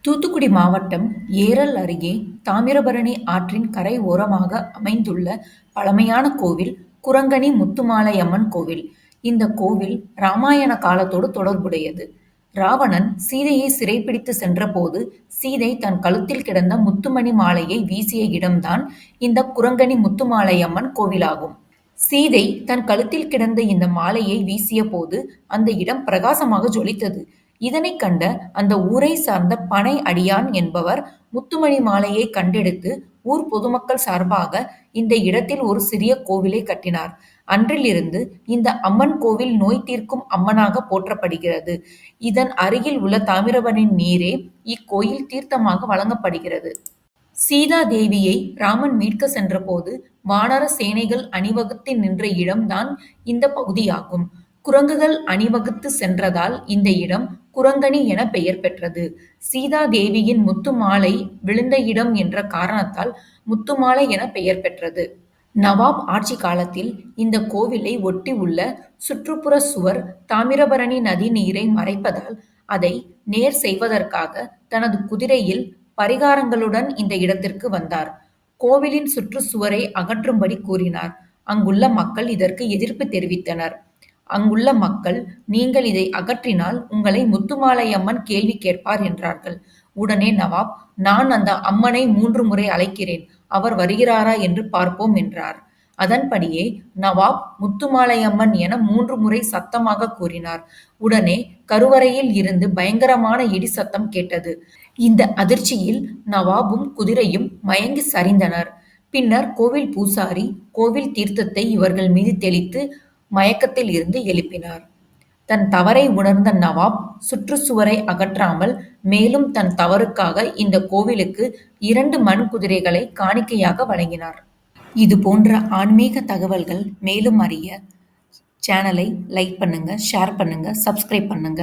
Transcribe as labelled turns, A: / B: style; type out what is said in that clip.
A: தூத்துக்குடி மாவட்டம் ஏரல் அருகே தாமிரபரணி ஆற்றின் கரை ஓரமாக அமைந்துள்ள பழமையான கோவில் குரங்கணி முத்துமாலையம்மன் கோவில். இந்த கோவில் ராமாயண காலத்தோடு தொடர்புடையது. ராவணன் சீதையை சிறைப்பிடித்து சென்றபோது சீதை தன் கழுத்தில் கிடந்த முத்துமணி மாலையை வீசிய இடம்தான் இந்த குரங்கணி முத்துமாலையம்மன் கோவிலாகும். சீதை தன் கழுத்தில் கிடந்த இந்த மாலையை வீசிய போது அந்த இடம் பிரகாசமாக ஜொலித்தது. இதனைக் கண்ட அந்த ஊரை சார்ந்த பனை அடியான் என்பவர் முத்துமணி மாலையை கண்டெடுத்து ஊர் பொதுமக்கள் சார்பாக இந்த இடத்தில் ஒரு சிறிய கோவிலை கட்டினார். அன்றிலிருந்து இந்த அம்மன் கோவில் நோய் தீர்க்கும் அம்மனாக போற்றப்படுகிறது. இதன் அருகில் உள்ள தாமிரபரணி நீரே இக்கோயில் தீர்த்தமாக வழங்கப்படுகிறது. சீதா தேவியை ராமன் மீட்க சென்றபோது வானர சேனைகள் அணிவகுத்து நின்ற இடம்தான் இந்த பகுதியாகும். குரங்குகள் அணிவகுத்து சென்றதால் இந்த இடம் குரங்கணி என பெயர் பெற்றது. சீதா தேவியின் முத்து மாலை விழுந்த இடம் என்ற காரணத்தால் முத்துமாலை என பெயர் பெற்றது. நவாப் ஆட்சி காலத்தில் இந்த கோவிலை ஒட்டி உள்ள சுற்றுப்புற சுவர் தாமிரபரணி நதி நீரை மறைப்பதால் அதை நேர் செய்வதற்காக தனது குதிரையில் பரிகாரங்களுடன் இந்த இடத்திற்கு வந்தார். கோவிலின் சுற்றுச்சுவரை அகற்றும்படி கூறினார். அங்குள்ள மக்கள் இதற்கு எதிர்ப்பு தெரிவித்தனர். அங்குள்ள மக்கள், நீங்கள் இதை அகற்றினால் உங்களை முத்துமாலையம்மன் கேள்வி கேட்பார் என்றார்கள். உடனே நவாப், நான் அந்த அம்மனை 3 முறை அழைக்கிறேன், அவர் வருகிறாரா என்று பார்ப்போம் என்றார். அதன்படியே நவாப் முத்துமாலையம்மன் என 3 முறை சத்தமாக கூறினார். உடனே கருவறையில் இருந்து பயங்கரமான இடி சத்தம் கேட்டது. இந்த அதிர்ச்சியில் நவாபும் குதிரையும் மயங்கி சரிந்தனர். பின்னர் கோவில் பூசாரி கோவில் தீர்த்தத்தை இவர்கள் மீது தெளித்து மயக்கத்தில் இருந்து எழுப்பினார். தன் தவறை உணர்ந்த நவாப் சுற்றுச்சுவரை அகற்றாமல் மேலும் தன் தவறுக்காக இந்த கோவிலுக்கு 2 மண் குதிரைகளை காணிக்கையாக வழங்கினார். இது போன்ற ஆன்மீக தகவல்கள் மேலும் அறிய சேனலை லைக் பண்ணுங்க, ஷேர் பண்ணுங்க, சப்ஸ்கிரைப் பண்ணுங்க.